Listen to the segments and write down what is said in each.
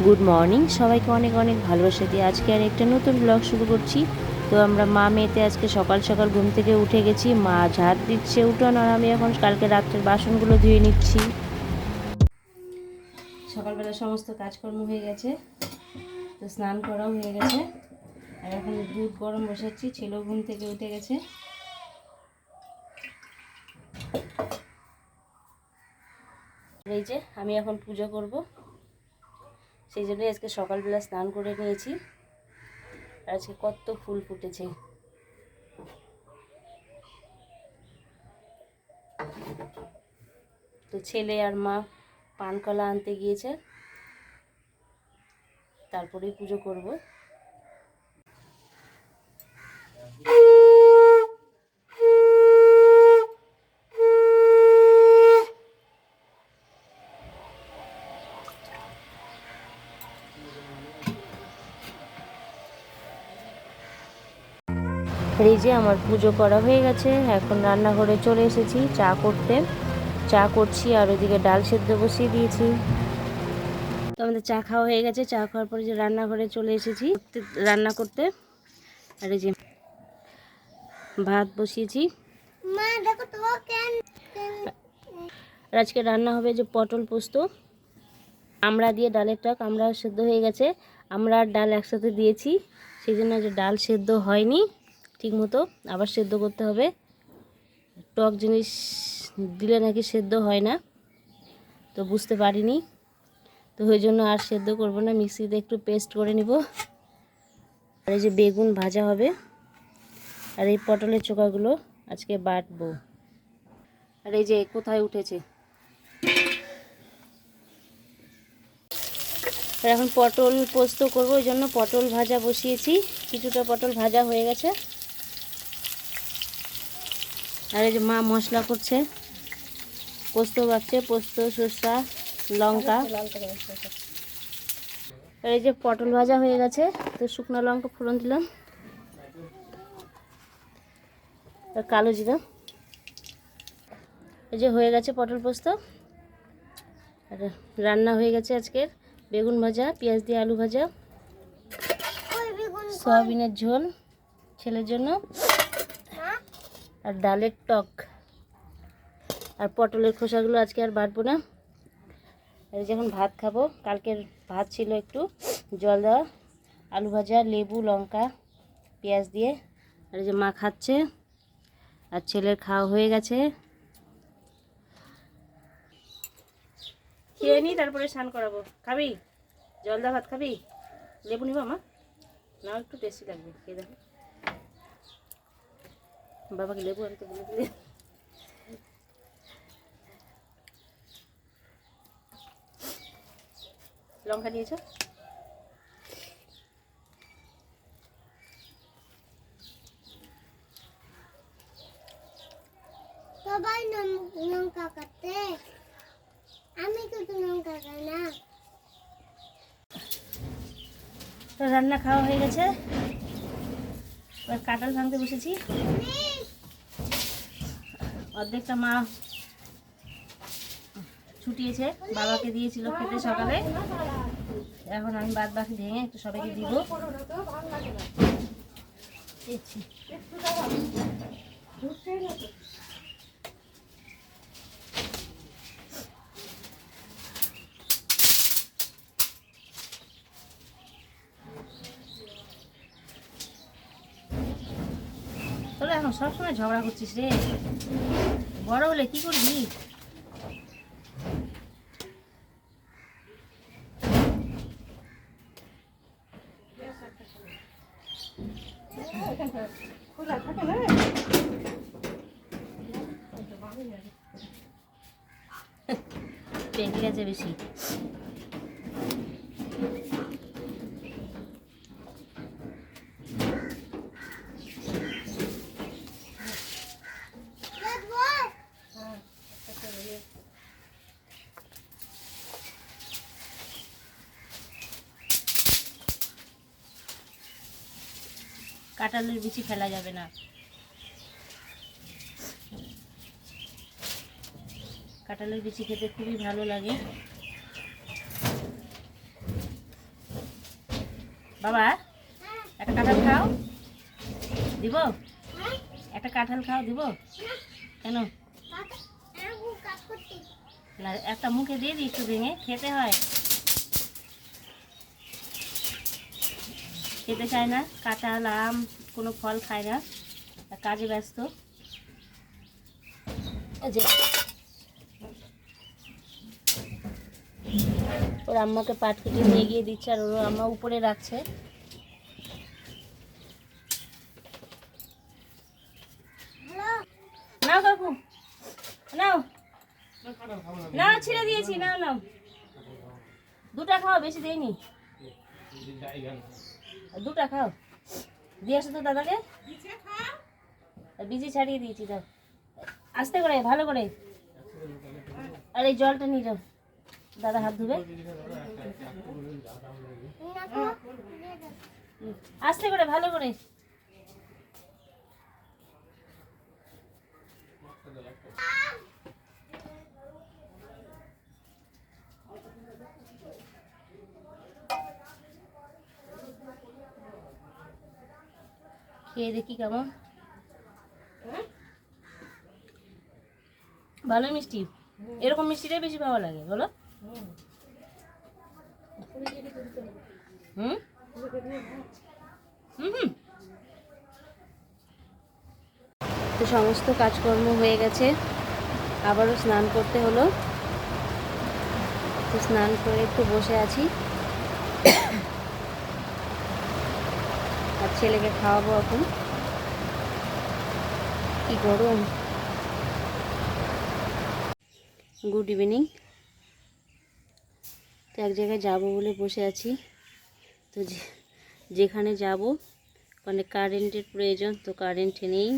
Good morning সবাইকে অনেক অনেক ভালোবাসা দিয়ে আজকে আর একটা নতুন ব্লগ শুরু করছি। তো আমরা মা মেয়েতে আজকে সকাল সকাল ঘুম থেকে উঠে গেছি। মা ঝাড় দিচ্ছে উঠোন, আর আমি এখন কালকে রাত্রের বাসনগুলো ধুয়ে নিচ্ছি। সকালবেলা সমস্ত কাজকর্ম হয়ে গেছে, তো স্নান করাও হয়ে গেছে, আর এখন দুধ গরম বসাচ্ছি। ছেলেও ঘুম থেকে উঠে গেছে। এই যে আমি এখন পুজো করব, সেই জন্যই আজকে সকালবেলা স্নান করে নিয়েছি। আর আজকে কত ফুল ফুটেছে। তো ছেলে আর মা পানকলা আনতে গিয়েছে, তারপরেই পুজো করব। এই যে আমার পুজো করা হয়ে গেছে, এখন রান্নাঘরে চলে এসেছি চা করতে। চা করছি, আর ওইদিকে ডাল সেদ্ধ বসিয়ে দিয়েছি। তো আমাদের চা খাওয়া হয়ে গেছে। চা খাওয়ার পরে যে রান্নাঘরে চলে এসেছি রান্না করতে। আর এই যে ভাত বসিয়েছি। আর আজকে রান্না হবে যে পটল পোস্ত, আমড়া দিয়ে ডালের টক। আমড়া সেদ্ধ হয়ে গেছে, আমরা আর ডাল একসাথে দিয়েছি, সেই জন্য যে ডাল সেদ্ধ হয়নি ঠিক মতো, আবার সেদ্ধ করতে হবে। টক জিনিস দিলে নাকি সেদ্ধ হয় না, তো বুঝতে পারিনি, তো ওই জন্য আর সেদ্ধ করব না, মিক্সিতে একটু পেস্ট করে নিব। আর এই যে বেগুন ভাজা হবে, আর এই পটলের চোকাগুলো আজকে বাটবো। আর এই যে কোথায় উঠেছে। আর এখন পটল পোস্ত করব, ওই জন্য পটল ভাজা বসিয়েছি। কিছুটা পটল ভাজা হয়ে গেছে। আর এই যে মা মশলা করছে, পোস্ত বাটছে, পোস্ত, সরষা, লঙ্কা। আর এই যে পটল ভাজা হয়ে গেছে, তো শুকনো লঙ্কা ফোড়ন দিলাম, আর কালো জিরা। এই যে হয়ে গেছে পটল পোস্ত। আর রান্না হয়ে গেছে আজকের বেগুন ভাজা, পেঁয়াজ দিয়ে আলু ভাজা, সয়াবিনের ঝোল ছেলের জন্য, আর ডালের টক। আর পটলের খোসাগুলো আজকে আর বাটবো না। আর যখন ভাত খাবো, কালকের ভাত ছিল একটু জল দেওয়া, আলু ভাজা, লেবু, লঙ্কা, পেঁয়াজ দিয়ে। আর এই যে মা খাচ্ছে, আর ছেলের খাওয়া হয়ে গেছে। খেয়ে নি, তারপরে স্নান করাবো। খাবি জল দেওয়া ভাত? খাবি? লেবু নিবা মা? না, একটু টেস্টি লাগবে, খেয়ে দেখো। বাবাকে লেবু আনতে বলে দিলে। লঙ্কা নিয়েছ? সবাই লঙ্কা কাটে, আমি তো লঙ্কা খাই না। তো রান্না খাওয়া হয়ে গেছে, এবার কাঁঠাল ভাঙতে বসেছি। অর্ধেকটা মা ছুটিয়েছে, বাবাকে দিয়েছিল খেতে সকালে, এখন আমি বাদ বাকি ভেঙে একটু সবাইকে দিব। তোরা এখন সবসময় ঝগড়া করছিস রে, বড় হলে কি করবি? পেকে গেছে বেশি। কাঁঠালের বিচি ফেলা যাবে না, কাঁঠালের বিচি খেতে খুবই ভালো লাগে। বাবা একটা কাঁঠাল খাও, দিব? হ্যাঁ একটা কাঁঠাল খাও, দিব? কেন? না, একটা মুখে দিয়ে দিই, একটু ভেঙে খেতে হয়। খেতে চায় না, কাঁঠাল আম কোনো ফল খায় না, কাজে ব্যস্ত। এই যে ওর আম্মাকে পাট কেটে নিয়ে গিয়ে দিচ্ছে, আর ওর আম্মা উপরে রাখছে। নাও কাকু, নাও নাও, ছিঁড়ে দিয়েছি, নাও নাও, দুটা খাও, বেশি দেয়নি, দুটা খাও। দিয়ে আসো তো দাদাকে, বিচি ছাড়িয়ে দিয়েছি, দাও আস্তে করে, ভালো করে। আর এই জলটা নিয়ে যাও, দাদা হাত ধুবে। আস্তে করে, ভালো করে। খেয়ে দেখি কেমন, ভালো মিষ্টি। এরকম মিষ্টিটাই বেশি ভালো লাগে, বলো? হুম হুম হুম। তো সমস্ত কাজকর্ম হয়ে গেছে, আবারও স্নান করতে হলো। তো স্নান করে একটু বসে আছি, আর ছেলেকে খাওয়াবো এখন। কি গরম। Good evening. তো এক জায়গায় যাবো বলে বসে আছি। তো যেখানে যাব মানে কারেন্টের প্রয়োজন, তো কারেন্ট নেই,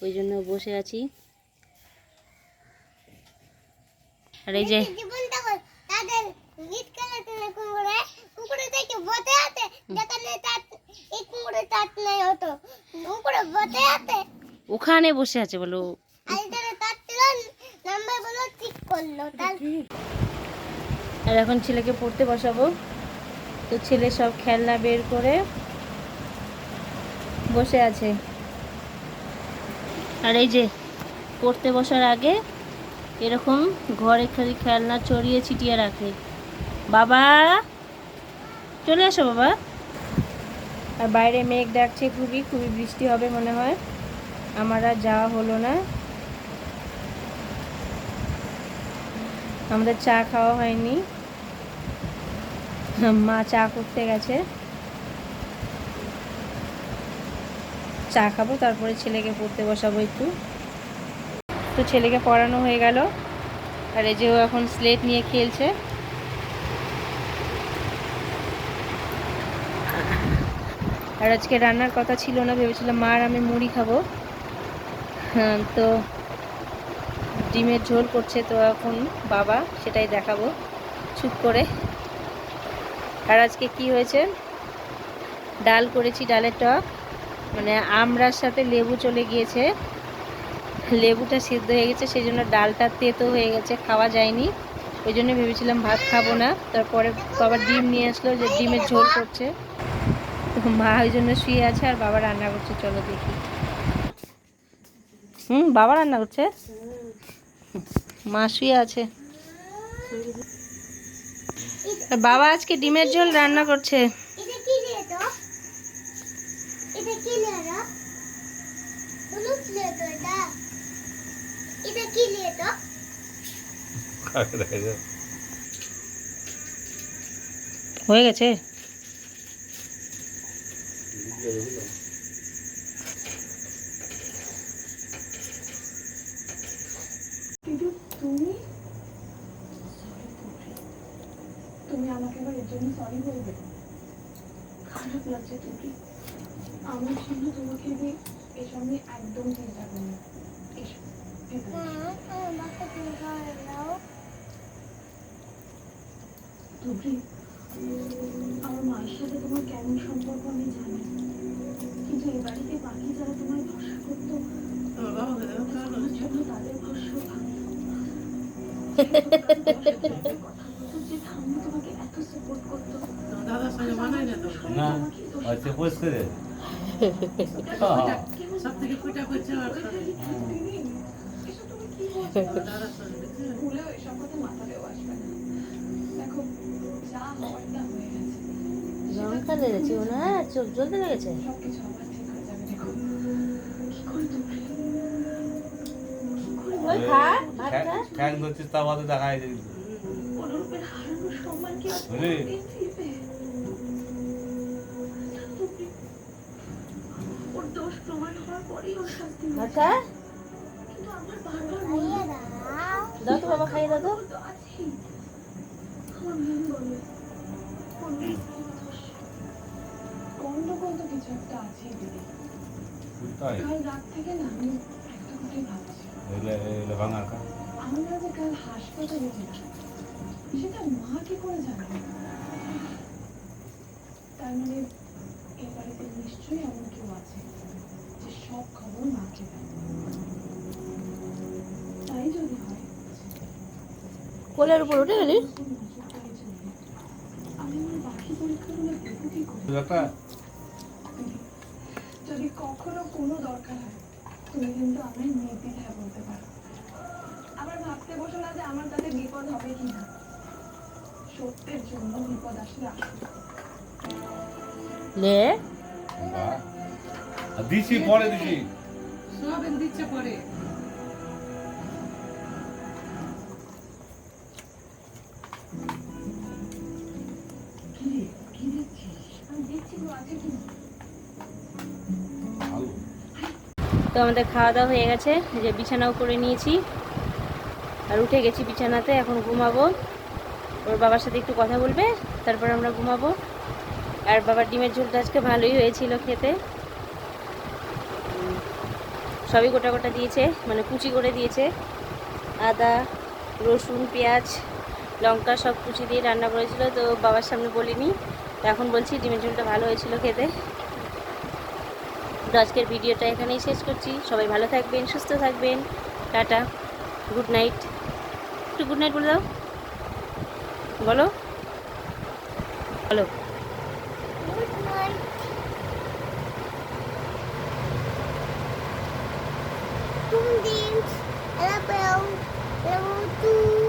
ওই জন্য বসে আছি। আর এই যে ওখানে বসে আছে বলো। আর এখন ছেলেকে পড়তে বসাবো। তো ছেলে সব খেলনা বের করে বসে আছে। আর এই যে পড়তে বসার আগে এরকম ঘরে খালি খেলনা ছড়িয়ে ছিটিয়ে রাখে। বাবা চলে আসো বাবা। আর বাইরে মেঘ ডাকছে, খুবই খুবই বৃষ্টি হবে মনে হয়। আমার আর যাওয়া হলো না, আমাদের চা খাওয়া হয়নি, মা চা করতে গেছে। চা খাবো, তারপরে ছেলেকে পড়তে বসাবো একটু। তো ছেলেকে পড়ানো হয়ে গেল, আর এই যে ও এখন স্লেট নিয়ে খেলছে। আর আজকে রান্নার কথা ছিল না, ভেবেছিলাম মা আর আমি মুড়ি খাবো। হ্যাঁ, তো ডিমের ঝোল করছে, তো এখন বাবা সেটাই দেখাবো চুপ করে। আর আজকে কি হয়েছে, ডাল করেছি, ডালের টক, মানে আমড়ার সাথে লেবু চলে গিয়েছে, লেবুটা সিদ্ধ হয়ে গেছে, সেই জন্য ডালটা তেতো হয়ে গেছে, খাওয়া যায়নি। ওই জন্য ভেবেছিলাম ভাত খাবো না। তারপরে বাবা ডিম নিয়ে আসলো, যে ডিমের ঝোল করছে। তো মা ওই জন্য শুয়ে আছে, আর বাবা রান্না করছে, চলো দেখি। বাবা রান্না করছে, মা শুয়ে আছে। আর বাবা আজকে ডিমের ঝোল রান্না করছে। হয়ে গেছে। কিন্তু তুমি আমাকে এবার এর জন্য সরি বলবে? খারাপ লাগছে তুমি, আমার জন্য তোমাকে আমি এসব নিয়ে একদম চিন্তা করি না। এসো তুবরি, আমার মায়ের সাথে তোমার কেমন সম্পর্ক আমি জানি, কিন্তু এ বাড়িতে বাকি যারা তোমায় ভরসা করতো, আমার জন্য তাদের ভরসা ভাঙলো। কথা বলতো যে ঠাম্মা তোমাকে এত সাপোর্ট করতো, দাদার সঙ্গে মানায় না আচ্ছা পরিষ্কার সব থেকে ফুটা করছে আমার ভুলেও এসব কথা মাথাতেও আসবে না। দেখো যা হওয়ার তা হয়ে গেছে, লঙ্কা লেগেছে ওনার, চোখ জ্বলতে লেগেছে। সবকিছু আবার ঠিক হয়ে যাবে। দেখো কি করে তুমি ওই খা, ভাত খা। ঠ্যাং ধরছিস তা বাদে দেখায় যে অনুরূপের হারানো সম্মান কি আর বুঝলি? কোনোদিন ফিরবে? তুমি ওর দোষ প্রমাণ হওয়ার পরেই ওর শাস্তি ভাত হয়েছে। খা। কিন্তু আমার বারবার খাইয়ে মনে দাও। দাও তো বাবা, খাইয়ে দাও তো। তো আছেই। আমার মন বলে ওর নেই দোষ। গন্ডগোল তো কিছু একটা আছেই দিদি। তাই কাল রাত থেকে না আমি একটা কথাই ভাবছি, এলে ভাঙা খা আমরা যে কাল হাসপাতালে ছিলাম সেটা মা কি করে জানে? তার মানে এই বাড়িতে নিশ্চয়ই এমন কেউ আছে যে সব খবর মাকে দেয়। তাই যদি হয় কোলের উপর উঠে গেলি? ওর নজরদারি চলবে। আমি আমার বাকি পরীক্ষাগুলো দেবো কি করে? তুই একটা দিদি, যদি কখনো কোনো দরকার হয় তুমি কিন্তু আমায় নির্দ্বিধায় বলতে পারো। আবার ভাবতে বসো না যে আমার তাতে বিপদ হবে কিনা। সত্যের জন্য বিপদ আসলে আসবে। লে বাহ আর দিছি পরে দিছি সোয়াবিন দিচ্ছে পরে কি রে, কি দেখছিস? আমি দেখছি গো আছে কি না। ভালো তো আমাদের খাওয়া দাওয়া হয়ে গেছে, এই যে বিছানাও করে নিয়েছি আর উঠে গেছি বিছানাতে। এখন ঘুমাবো, ওর বাবার সাথে একটু কথা বলবে, তারপর আমরা ঘুমাবো। আর বাবার ডিমের ঝোলটা আজকে ভালোই হয়েছিল খেতে। সবই গোটা গোটা দিয়েছে, মানে কুচি করে দিয়েছে। আদা, রসুন, পেঁয়াজ, লঙ্কা সব কুচি দিয়ে রান্না করেছিল। তো বাবার সামনে বলিনি, তো এখন বলছি ডিমের ঝোলটা ভালো হয়েছিল খেতে। তো আজকের ভিডিওটা এখানেই শেষ করছি। সবাই ভালো থাকবেন, সুস্থ থাকবেন। Tata, good night. একটু গুড নাইট বলে দাও, বলো বলো। Good night. Tung dins. Hello, bell. Hello, tung.